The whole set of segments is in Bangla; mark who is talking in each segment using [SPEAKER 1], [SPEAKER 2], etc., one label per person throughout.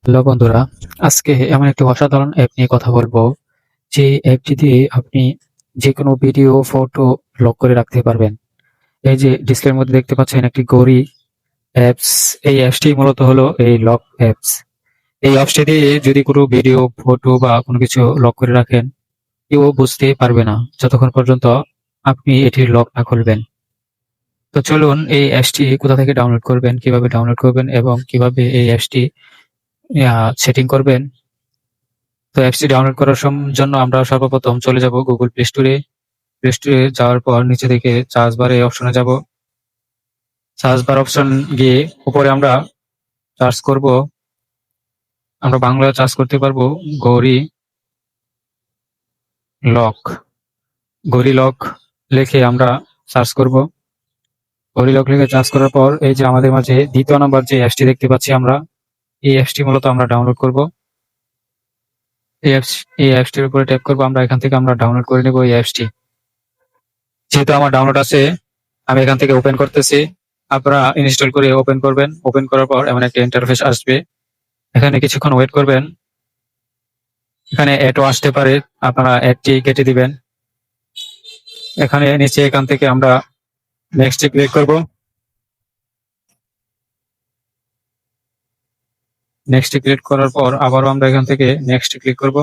[SPEAKER 1] হ্যালো বন্ধুরা, আজকে এমন একটি অসাধারণ অ্যাপ নিয়ে কথা বলবো। যে অ্যাপটি দিয়ে আপনি যেকোনো ভিডিও, ফটো লক করে রাখতে পারবেন। এই যে ডিসপ্লের মধ্যে দেখতে পাচ্ছেন একটি ঘড়ি অ্যাপস। এই অ্যাপসটি মূলত হলো এই লক অ্যাপস। এই অ্যাপসটি দিয়ে যদি কোনো ভিডিও, ফটো বা কোনো কিছু লক করে রাখেন, কেউ বুঝতে পারবে না যতক্ষণ পর্যন্ত আপনি এটির লক না খুলবেন। তো চলুন এই অ্যাপসটি কোথা থেকে ডাউনলোড করবেন, কিভাবে ডাউনলোড করবেন এবং কিভাবে এই অ্যাপসটি সেটিং করবেন। তো অ্যাপসটি ডাউনলোড করার জন্য আমরা সর্বপ্রথম চলে যাব গুগল প্লে স্টোরে। প্লে স্টোরে যাওয়ার পর নিচে থেকে সার্চ বারে অপশনে যাব। সার্চ বার অপশন গিয়ে উপরে আমরা সার্চ করব, আমরা বাংলা সার্চ করতে পারবো গৌরী লক। গৌরী লক লিখে আমরা সার্চ করব। গৌরী লক লিখে সার্চ করার পর এই যে আমাদের মাঝে দ্বিতীয় নাম্বার যে অ্যাপসটি দেখতে পাচ্ছি আমরা, এই অ্যাপসটি মূলত আমরা ডাউনলোড করব। এই অ্যাপসটির উপরে ট্যাপ করব। আমরা এখান থেকে আমরা ডাউনলোড করে নেব এই অ্যাপসটি। যেহেতু আমার ডাউনলোড আছে, আমি এখান থেকে ওপেন করতেছি। আপনারা ইনস্টল করে ওপেন করবেন। ওপেন করার পর এমন একটা ইন্টারফেস আসবে। এখানে কিছুক্ষণ ওয়েট করবেন। এখানে অ্যাডও আসতে পারে, আপনারা অ্যাডটি কেটে দিবেন। এখানে নিচে এখান থেকে আমরা নেক্সটে ক্লিক করব। নেক্সটে ক্লিক করার পর আবারও আমরা এখান থেকে নেক্সট ক্লিক করব।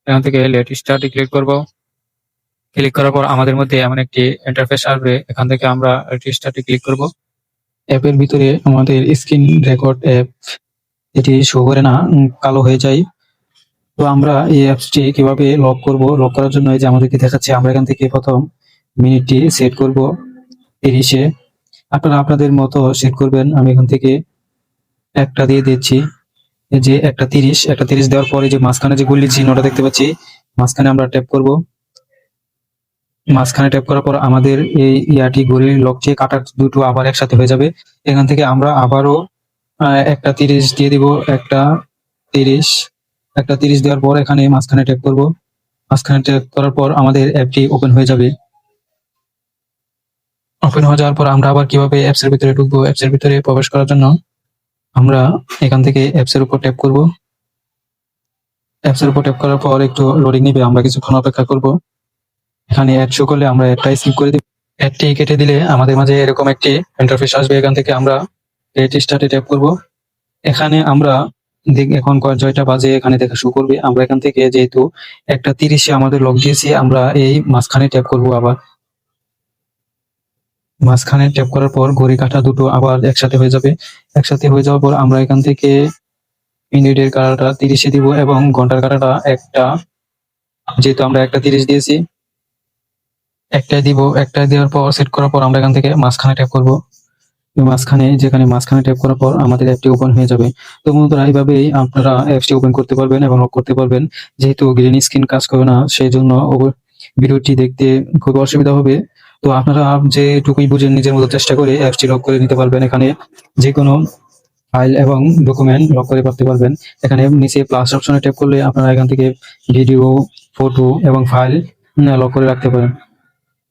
[SPEAKER 1] এখান থেকে লেট স্টার্টে ক্লিক করব। ক্লিক করার পর আমাদের মধ্যে এমন একটি ইন্টারফেস আসবে। এখান থেকে আমরা লেট স্টার্টে ক্লিক করব। অ্যাপের ভিতরে আমাদের স্ক্রিন রেকর্ড অ্যাপ এটি শো করে না, কালো হয়ে যায়। তো আমরা এই অ্যাপসটি কিভাবে লক করব, লক করার জন্য এই যে আমাদেরকে দেখাচ্ছে, আমরা এখান থেকে প্রথম মিনিটটি সেট করব 30-এ। আপনারা আপনাদের মতো সেট করবেন। আমি এখান থেকে একটা দিয়ে দিচ্ছি। এই যে একটা 30 দেওয়ার পরে যে মাঝখানে যে গুলি চিহ্নটা দেখতে পাচ্ছি, মাঝখানে আমরা ট্যাপ করব। মাঝখানে ট্যাপ করার পর আমাদের এই ইয়াটি ঘড়ির লকটি কাটার দুটো আবার একসাথে হয়ে যাবে। এখান থেকে আমরা আবারও একটা 30 দিয়ে দিব। একটা 30 দেওয়ার পর এখানে মাঝখানে ট্যাপ করব। মাঝখানে ট্যাপ করার পর আমাদের অ্যাপটি ওপেন হয়ে যাবে। ওপেন হয়ে যাওয়ার পর আমরা আবার কিভাবে অ্যাপসের ভিতরে ঢুকবো, অ্যাপসের ভিতরে প্রবেশ করার জন্য আমরা এখান থেকে অ্যাপসের উপর ট্যাপ করব। অ্যাপসের উপর ট্যাপ করার পর একটু লোডিং নিবে, আমরা কিছুক্ষণ অপেক্ষা করব। এখানে অ্যাড শো করলে আমরা অ্যাডটাই স্কিপ করে দিব। অ্যাডটি কেটে দিলে আমাদের মাঝে এরকম একটি ইন্টারফেস আসবে। এখান থেকে আমরা লেট স্টার্টে ট্যাপ করব। এখানে আমরা এখন জয়টা বাজে এখানে দেখা শুরু করবে। আমরা এখান থেকে যেহেতু একটা 30-এ আমাদের লক দিয়েছি, আমরা এই মাঝখানে ট্যাপ করব। আবার মাঝখানে ট্যাপ করার পর ঘড়ি কাঁটা দুটো আবার একসাথে হয়ে যাবে। একসাথে হয়ে যাওয়ার পর আমরা এখান থেকে মিনিটের কাঁটাটা 30-এ দিব এবং ঘন্টার কাঁটাটা একটা, যেহেতু আমরা একটা 30 দিয়েছি, একটাই দিব। একটা দেওয়ার পর সেট করার পর আমরা এখান থেকে মাঝখানে ট্যাপ করব। মাঝখানে ট্যাপ করার পর আমাদের অ্যাপটি ওপেন হয়ে যাবে। তো বন্ধুরা, এইভাবেই আপনারা অ্যাপসটি ওপেন করতে পারবেন এবং লক করতে পারবেন। যেহেতু গ্রিন স্ক্রিন কাজ করে না, সেই জন্য ভিডিওটি দেখতে খুব অসুবিধা হবে। তো আপনারা যেটুকুই বুঝেন নিজের মতো চেষ্টা করে অ্যাপসটি লক করে নিতে পারবেন। এখানে যে কোনো ফাইল এবং ডকুমেন্ট লক করে করতে পারবেন। এখানে নিচে প্লাস অপশনে ট্যাপ করলে আপনারা এখান থেকে ভিডিও, ফটো এবং ফাইল লক করে রাখতে পারেন।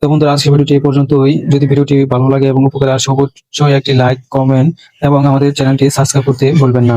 [SPEAKER 1] তো বন্ধুরা, আজকের ভিডিওটি এই পর্যন্তই। যদি ভিডিওটি ভালো লাগে এবং উপকারে আসে, অবশ্যই একটি লাইক, কমেন্ট এবং আমাদের চ্যানেলটি সাবস্ক্রাইব করতে ভুলবেন না।